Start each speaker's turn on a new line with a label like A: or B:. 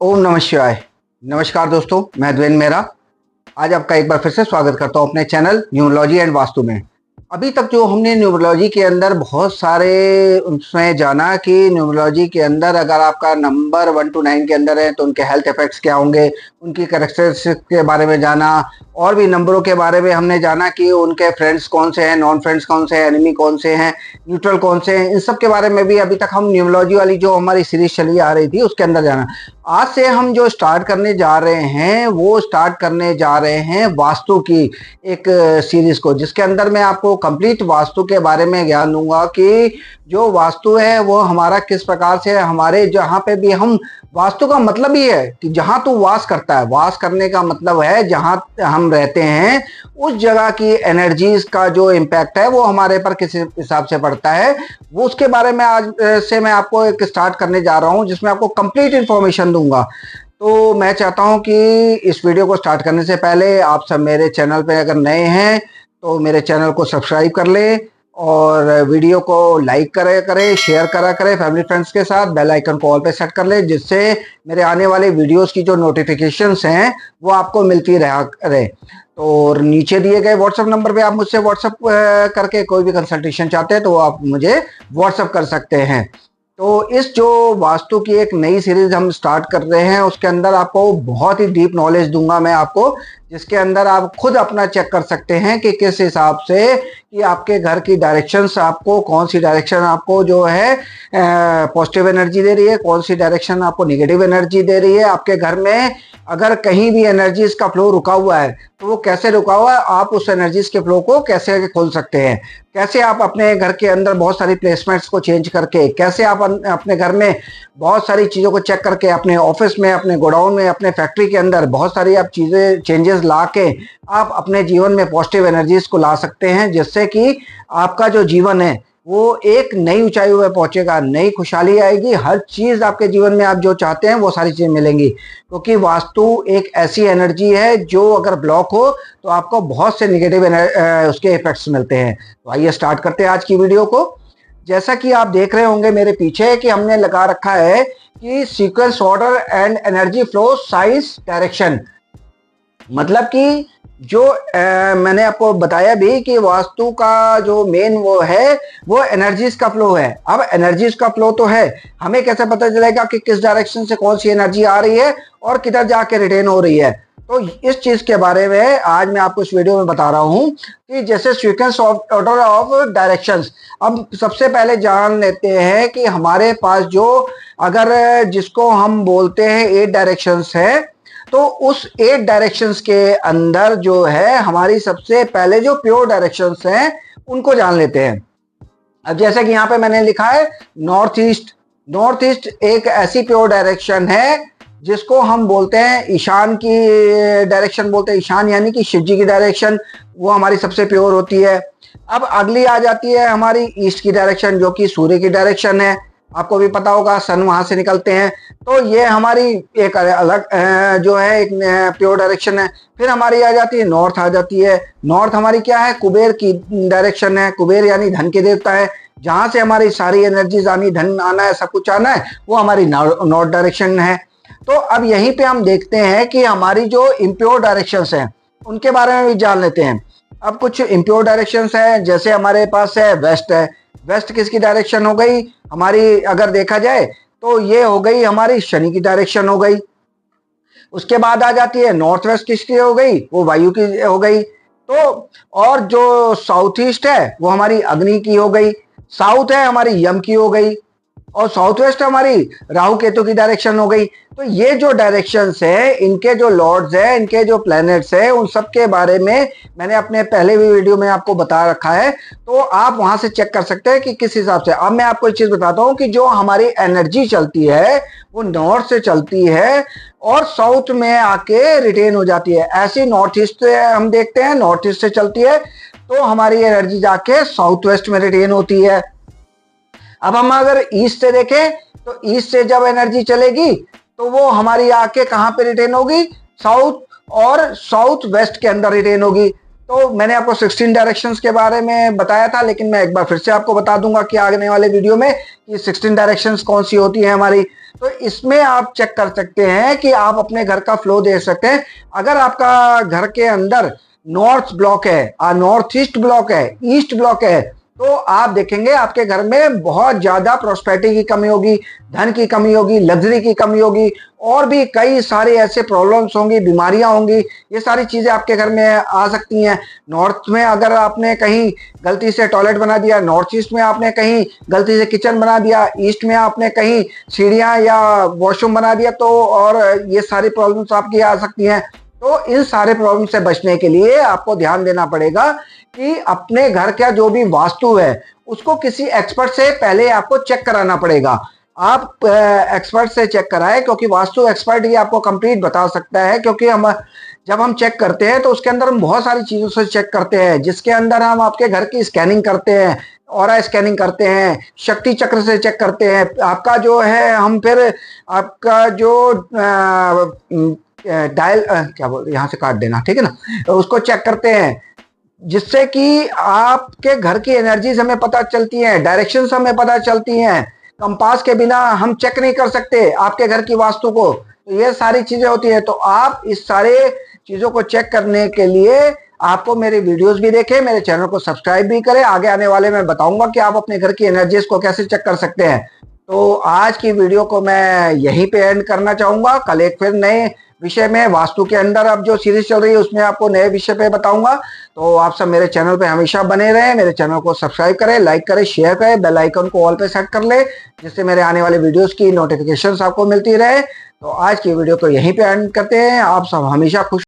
A: ओम नमः शिवाय। नमस्कार दोस्तों, मैं द्वेन मेहरा आज आपका एक बार फिर से स्वागत करता हूं अपने चैनल न्यूमरोलॉजी एंड वास्तु में। अभी तक जो हमने न्यूमरोलॉजी के अंदर बहुत सारे उसमें जाना कि न्यूमरोलॉजी के अंदर अगर आपका नंबर 1 to 9 के अंदर है तो उनके हेल्थ इफेक्ट्स क्या होंगे, उनकी कैरेक्टरिस्टिक्स के बारे में जाना, और भी नंबरों के बारे में हमने जाना कि उनके फ्रेंड्स कौन से हैं, नॉन फ्रेंड्स कौन से हैं, एनिमी कौन से हैं, न्यूट्रल कौन से हैं। इन सब के बारे में भी अभी तक हम न्यूमरोलॉजी वाली जो हमारी सीरीज चली आ रही थी उसके अंदर जाना। आज से हम जो स्टार्ट करने जा रहे हैं वो स्टार्ट करने जा रहे हैं वास्तु की एक सीरीज को, जिसके अंदर मैं आपको कंप्लीट वास्तु के बारे में ज्ञान दूंगा कि जो वास्तु है वो हमारा किस प्रकार से हमारे जहाँ पे भी हम वास्तु का मतलब ही है कि जहाँ तू वास करता है, वास करने का मतलब है जहाँ हम रहते हैं उस जगह की एनर्जीज का जो इम्पैक्ट है वो हमारे पर किस हिसाब से पड़ता है, वो उसके बारे में आज से मैं आपको एक स्टार्ट करने जा रहा हूँ जिसमें आपको कंप्लीट इन्फॉर्मेशन दूंगा। तो मैं चाहता हूँ कि इस वीडियो को स्टार्ट करने से पहले आप सब मेरे चैनल पे अगर नए हैं तो मेरे चैनल को सब्सक्राइब कर लें और वीडियो को लाइक करें, शेयर करें फैमिली फ्रेंड्स के साथ, बेल आइकन को ऑल पे सेट कर लें जिससे मेरे आने वाले वीडियोस की जो नोटिफिकेशंस हैं वो आपको मिलती रहे। तो नीचे दिए गए व्हाट्सएप नंबर पे आप मुझसे व्हाट्सएप करके कोई भी कंसल्टेशन चाहते हैं तो आप मुझे व्हाट्सएप कर सकते हैं। तो इस जो वास्तु की एक नई सीरीज हम स्टार्ट कर रहे हैं उसके अंदर आपको बहुत ही डीप नॉलेज दूंगा मैं आपको, जिसके अंदर आप खुद अपना चेक कर सकते हैं कि किस हिसाब से कि आपके घर की डायरेक्शंस आपको कौन सी डायरेक्शन आपको जो है पॉजिटिव एनर्जी दे रही है, कौन सी डायरेक्शन आपको नेगेटिव एनर्जी दे रही है। आपके घर में अगर कहीं भी एनर्जीज का फ्लो रुका हुआ है तो वो कैसे रुका हुआ है, आप उस एनर्जीज के फ्लो को कैसे खोल सकते हैं, कैसे आप अपने घर के अंदर बहुत सारी प्लेसमेंट्स को चेंज करके, कैसे आप अपने घर में बहुत सारी चीज़ों को चेक करके, अपने ऑफिस में, अपने गोडाउन में, अपने फैक्ट्री के अंदर बहुत सारी आप चीज़ें चेंजेस ला के आप अपने जीवन में पॉजिटिव एनर्जीज को ला सकते हैं, जिससे कि आपका जो जीवन है वो एक नई ऊंचाई पे पहुंचेगा, नई खुशहाली आएगी, हर चीज आपके जीवन में आप जो चाहते हैं वो सारी चीजें मिलेंगी। क्योंकि वास्तु एक ऐसी एनर्जी है जो अगर ब्लॉक हो तो आपको बहुत से नेगेटिव उसके इफेक्ट्स मिलते हैं। तो आइए स्टार्ट करते हैं आज की वीडियो को। जैसा कि आप देख रहे होंगे मेरे पीछे कि हमने लगा रखा है कि sequence order and energy flow science direction, मतलब कि जो मैंने आपको बताया भी कि वास्तु का जो मेन वो है वो एनर्जीज का फ्लो है। अब एनर्जीज का फ्लो तो है, हमें कैसे पता चलेगा कि किस डायरेक्शन से कौन सी एनर्जी आ रही है और किधर जाके रिटेन हो रही है। तो इस चीज के बारे में आज मैं आपको इस वीडियो में बता रहा हूं कि जैसे सीक्वेंस ऑर्डर ऑफ डायरेक्शंस। अब सबसे पहले जान लेते हैं कि हमारे पास जो अगर जिसको हम बोलते हैं 8 डायरेक्शंस है, तो उस 8 डायरेक्शंस के अंदर जो है हमारी सबसे पहले जो प्योर डायरेक्शंस हैं उनको जान लेते हैं। अब जैसे कि यहाँ पे मैंने लिखा है नॉर्थ ईस्ट। नॉर्थ ईस्ट एक ऐसी प्योर डायरेक्शन है जिसको हम बोलते हैं ईशान की डायरेक्शन बोलते हैं। ईशान यानी कि शिव जी की डायरेक्शन, वो हमारी सबसे प्योर होती है। अब अगली आ जाती है हमारी ईस्ट की डायरेक्शन जो कि सूर्य की डायरेक्शन है, आपको भी पता होगा सन वहां से निकलते हैं। तो ये हमारी एक अलग जो है एक प्योर डायरेक्शन है। फिर हमारी आ जाती है नॉर्थ आ जाती है। नॉर्थ हमारी क्या है, कुबेर की डायरेक्शन है। कुबेर यानी धन के देवता है, जहां से हमारी सारी एनर्जीज आनी, धन आना है, सब कुछ आना है, वो हमारी नॉर्थ डायरेक्शन है। तो अब यहीं पे हम देखते हैं कि हमारी जो इम्प्योर डायरेक्शंस हैं उनके बारे में भी जान लेते हैं। अब कुछ इम्प्योर डायरेक्शंस हैं, जैसे हमारे पास है वेस्ट है। वेस्ट किसकी डायरेक्शन हो गई हमारी, अगर देखा जाए तो ये हो गई हमारी शनि की डायरेक्शन हो गई। उसके बाद आ जाती है नॉर्थ वेस्ट किसकी हो गई, वो वायु की हो गई। तो और जो साउथ ईस्ट है वो हमारी अग्नि की हो गई। साउथ है हमारी यम की हो गई और साउथ वेस्ट हमारी राहु केतु की डायरेक्शन हो गई। तो ये जो डायरेक्शंस है, इनके जो लॉर्ड्स है, इनके जो प्लैनेट्स है, उन सब के बारे में मैंने अपने पहले भी वीडियो में आपको बता रखा है। तो आप वहां से चेक कर सकते हैं कि किस हिसाब से। अब मैं आपको एक चीज बताता हूं कि जो हमारी एनर्जी चलती है वो नॉर्थ से चलती है और साउथ में आके रिटेन हो जाती है। ऐसी नॉर्थ ईस्ट से हम देखते हैं, नॉर्थ ईस्ट से चलती है तो हमारी एनर्जी जाके साउथ वेस्ट में रिटेन होती है। अब हम अगर ईस्ट से देखें तो ईस्ट से जब एनर्जी चलेगी तो वो हमारी आके कहां पे रिटेन होगी, साउथ और साउथ वेस्ट के अंदर रिटेन होगी। तो मैंने आपको 16 डायरेक्शंस के बारे में बताया था, लेकिन मैं एक बार फिर से आपको बता दूंगा कि आगे वाले वीडियो में कि 16 डायरेक्शंस कौन सी होती है हमारी। तो इसमें आप चेक कर सकते हैं कि आप अपने घर का फ्लो देख सकते हैं। अगर आपका घर के अंदर नॉर्थ ब्लॉक है, नॉर्थ ईस्ट ब्लॉक है, ईस्ट ब्लॉक है, तो आप देखेंगे आपके घर में बहुत ज्यादा प्रॉस्पेरिटी की कमी होगी, धन की कमी होगी, लग्जरी की कमी होगी, और भी कई सारे ऐसे प्रॉब्लम्स होंगी, बीमारियां होंगी। ये सारी चीजें आपके घर में आ सकती हैं। नॉर्थ में अगर आपने कहीं गलती से टॉयलेट बना दिया, नॉर्थ ईस्ट में आपने कहीं गलती से किचन बना दिया, ईस्ट में आपने कहीं सीढ़ियां या वॉशरूम बना दिया, तो और ये सारी प्रॉब्लम्स आपकी आ सकती हैं। तो इन सारे प्रॉब्लम से बचने के लिए आपको ध्यान देना पड़ेगा कि अपने घर का जो भी वास्तु है उसको किसी एक्सपर्ट से पहले आपको चेक कराना पड़ेगा। आप एक्सपर्ट से चेक कराएं, क्योंकि वास्तु एक्सपर्ट ही आपको कंप्लीट बता सकता है। क्योंकि जब हम चेक करते हैं तो उसके अंदर हम बहुत सारी चीजों से चेक करते हैं, जिसके अंदर हम आपके घर की स्कैनिंग करते हैं, ऑरा स्कैनिंग करते हैं, शक्ति चक्र से चेक करते हैं आपका जो है, हम फिर आपका जो डायल क्या बोल, यहाँ से काट देना, ठीक है ना, तो उसको चेक करते हैं, जिससे कि आपके घर की एनर्जीज हमें पता चलती हैं, डायरेक्शंस हमें पता चलती हैं। कंपास के बिना हम चेक नहीं कर सकते आपके घर की वास्तु को। तो ये सारी चीजें होती है। तो आप इस सारे चीजों को चेक करने के लिए आपको मेरे वीडियोस भी देखें, मेरे चैनल को सब्सक्राइब भी करें। आगे आने वाले में बताऊंगा कि आप अपने घर की एनर्जीज को कैसे चेक कर सकते हैं। तो आज की वीडियो को मैं यहीं पे एंड करना चाहूंगा। कल एक फिर नए विषय में, वास्तु के अंदर अब जो सीरीज चल रही है उसमें आपको नए विषय पे बताऊंगा। तो आप सब मेरे चैनल पे हमेशा बने रहें, मेरे चैनल को सब्सक्राइब करें, लाइक करें, शेयर करें, बेल आइकन को ऑल पे सेट कर ले, जिससे मेरे आने वाले वीडियोस की नोटिफिकेशंस आपको मिलती रहे। तो आज की वीडियो को यहीं पे एंड करते हैं। आप सब हमेशा खुश